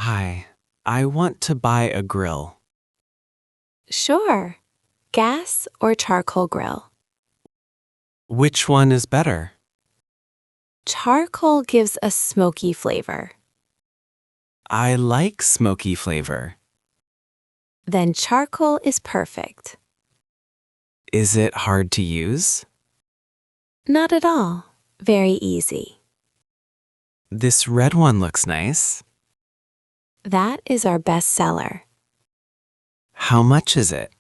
Hi, I want to buy a grill. Sure. Gas or charcoal grill? Which one is better? Charcoal gives a smoky flavor. I like smoky flavor. Then charcoal is perfect. Is it hard to use? Not at all. Very easy. This red one looks nice. That is our best seller. How much is it?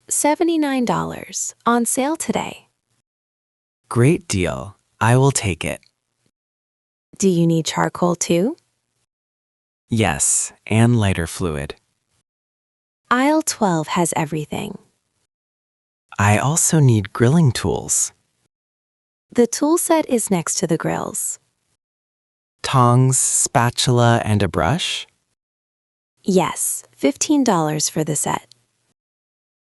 $79 on sale today. Great deal. I will take it. Do you need charcoal too? Yes, and lighter fluid. Aisle 12 has everything. I also need grilling tools. The tool set is next to the grills. Tongs, spatula, and a brush? Yes, $15 for the set.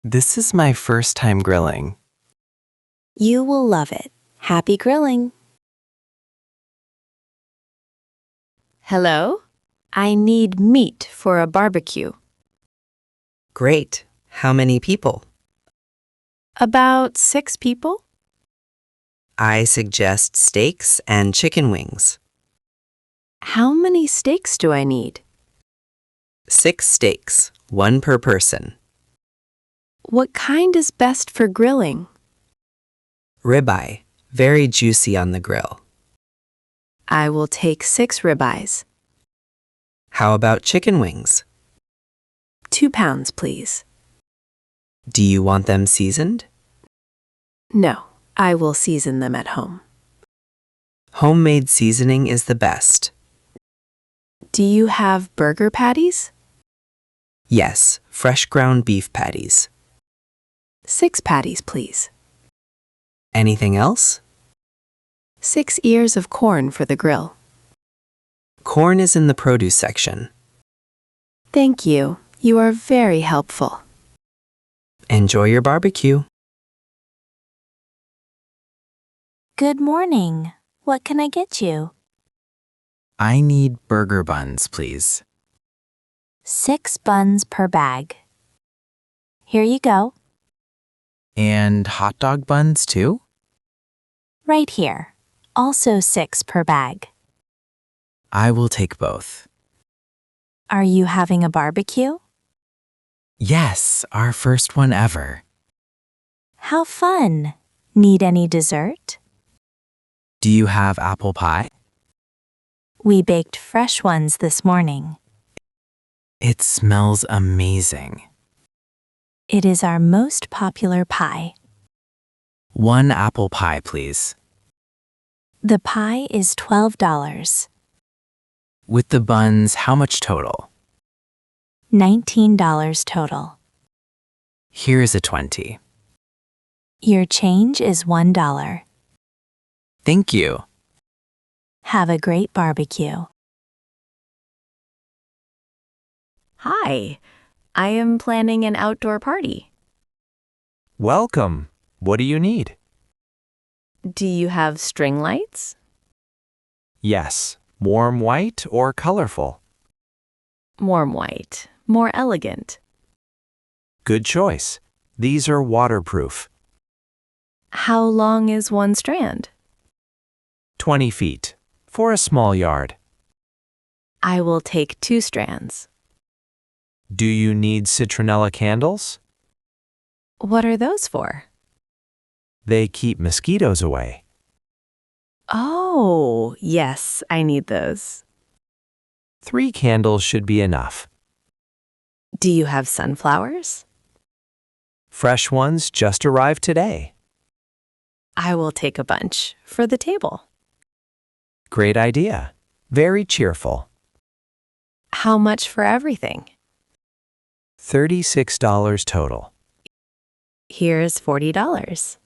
This is my first time grilling. You will love it. Happy grilling! Hello? I need meat for a barbecue. Great. How many people? About 6 people? I suggest steaks and chicken wings. How many steaks do I need? 6 steaks, 1 per person. What kind is best for grilling? Ribeye, very juicy on the grill. I will take 6 ribeyes. How about chicken wings? 2 pounds, please. Do you want them seasoned? No, I will season them at home. Homemade seasoning is the best. Do you have burger patties? Yes, fresh ground beef patties. 6 patties, please. Anything else? 6 ears of corn for the grill. Corn is in the produce section. Thank you. You are very helpful. Enjoy your barbecue. Good morning. What can I get you? I need burger buns, please. 6 buns per bag. Here you go. And hot dog buns, too? Right here. Also 6 per bag. I will take both. Are you having a barbecue? Yes, our first one ever. How fun! Need any dessert? Do you have apple pie? We baked fresh ones this morning. It smells amazing. It is our most popular pie. 1 apple pie, please. The pie is $12. With the buns, how much total? $19 total. Here's a 20. Your change is $1. Thank you. Have a great barbecue. Hi, I am planning an outdoor party. Welcome. What do you need? Do you have string lights? Yes, warm white or colorful? Warm white, more elegant. Good choice. These are waterproof. How long is one strand? 20 feet. For a small yard. I will take 2 strands. Do you need citronella candles? What are those for? They keep mosquitoes away. Oh, yes, I need those. 3 candles should be enough. Do you have sunflowers? Fresh ones just arrived today. I will take a bunch for the table. Great idea. Very cheerful. How much for everything? $36 total. Here's $40.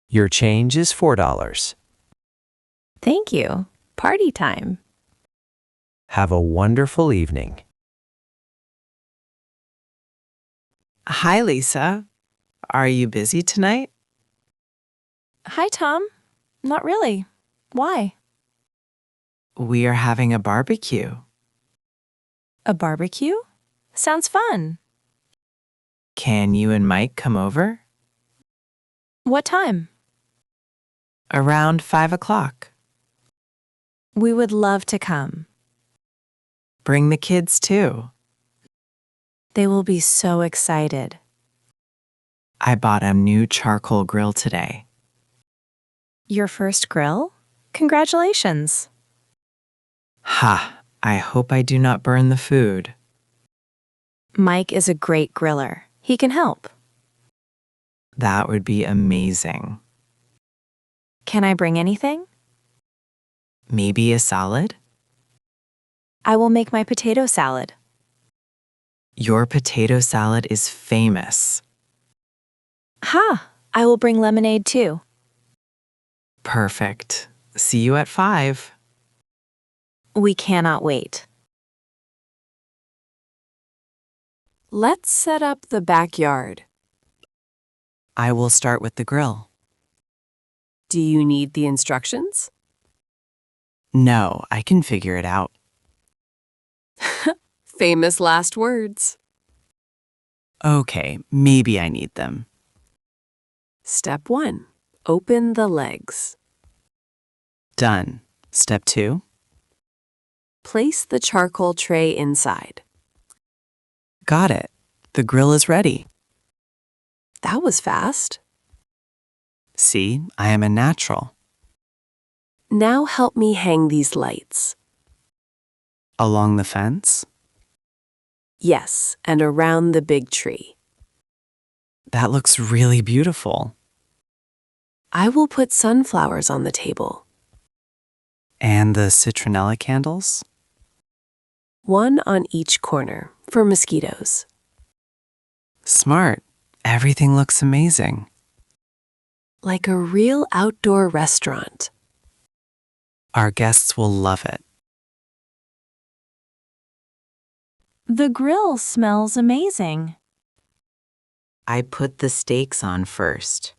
Your change is $4. Thank you. Party time. Have a wonderful evening. Hi, Lisa. Are you busy tonight? Hi, Tom. Not really. Why? We are having a barbecue. A barbecue? Sounds fun. Can you and Mike come over? What time? Around 5 o'clock. We would love to come. Bring the kids too. They will be so excited. I bought a new charcoal grill today. Your first grill? Congratulations. Ha! I hope I do not burn the food. Mike is a great griller. He can help. That would be amazing. Can I bring anything? Maybe a salad? I will make my potato salad. Your potato salad is famous. Ha! I will bring lemonade too. Perfect. See you at 5. We cannot wait. Let's set up the backyard. I will start with the grill. Do you need the instructions? No, I can figure it out. Famous last words. Okay, maybe I need them. Step 1. Open the legs. Done. Step 2. Place the charcoal tray inside. Got it. The grill is ready. That was fast. See, I am a natural. Now help me hang these lights. Along the fence? Yes, and around the big tree. That looks really beautiful. I will put sunflowers on the table. And the citronella candles? One on each corner for mosquitoes. Smart. Everything looks amazing. Like a real outdoor restaurant. Our guests will love it. The grill smells amazing. I put the steaks on first.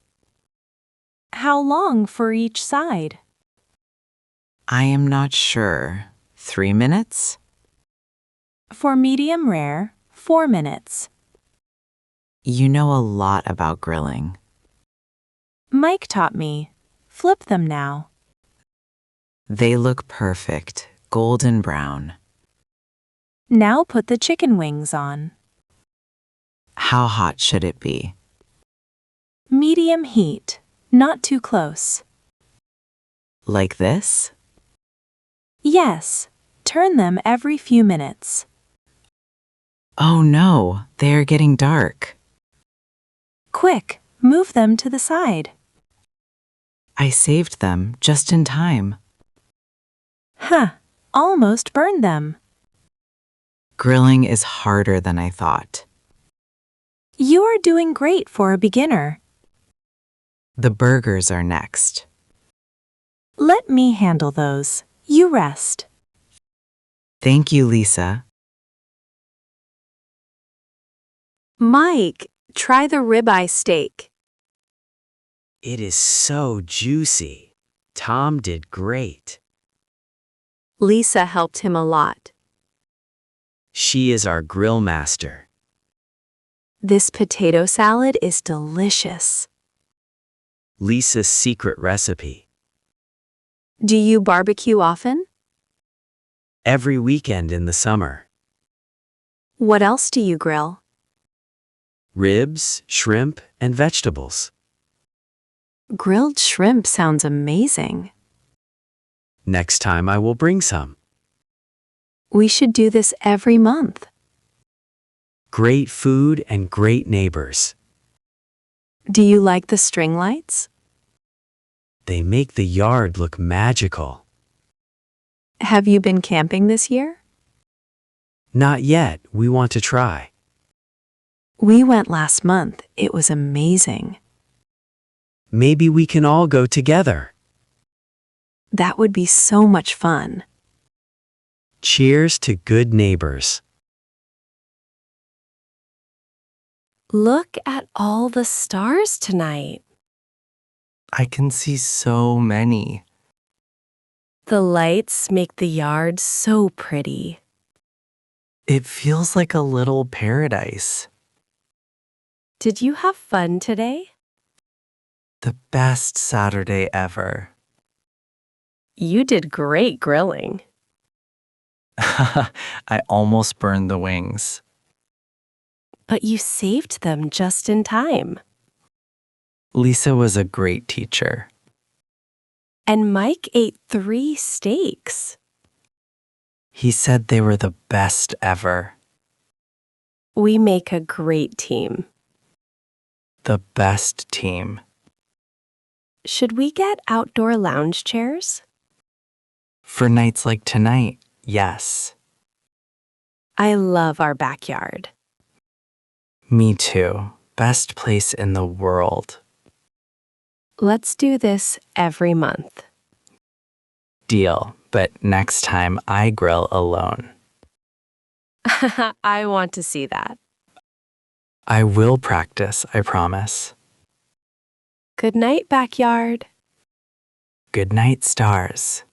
How long for each side? I am not sure. 3 minutes? For medium rare, 4 minutes. You know a lot about grilling. Mike taught me. Flip them now. They look perfect, golden brown. Now put the chicken wings on. How hot should it be? Medium heat, not too close. Like this? Yes, turn them every few minutes. Oh no, they are getting dark. Quick, move them to the side. I saved them just in time. Huh, almost burned them. Grilling is harder than I thought. You are doing great for a beginner. The burgers are next. Let me handle those. You rest. Thank you, Lisa. Mike, try the ribeye steak. It is so juicy. Tom did great. Lisa helped him a lot. She is our grill master. This potato salad is delicious. Lisa's secret recipe. Do you barbecue often? Every weekend in the summer. What else do you grill? Ribs, shrimp, and vegetables. Grilled shrimp sounds amazing. Next time I will bring some. We should do this every month. Great food and great neighbors. Do you like the string lights? They make the yard look magical. Have you been camping this year? Not yet, we want to try. We went last month. It was amazing. Maybe we can all go together. That would be so much fun. Cheers to good neighbors. Look at all the stars tonight. I can see so many. The lights make the yard so pretty. It feels like a little paradise. Did you have fun today? The best Saturday ever. You did great grilling. I almost burned the wings. But you saved them just in time. Lisa was a great teacher. And Mike ate 3 steaks. He said they were the best ever. We make a great team. The best team. Should we get outdoor lounge chairs? For nights like tonight, yes. I love our backyard. Me too. Best place in the world. Let's do this every month. Deal, but next time I grill alone. I want to see that. I will practice, I promise. Good night, backyard. Good night, stars.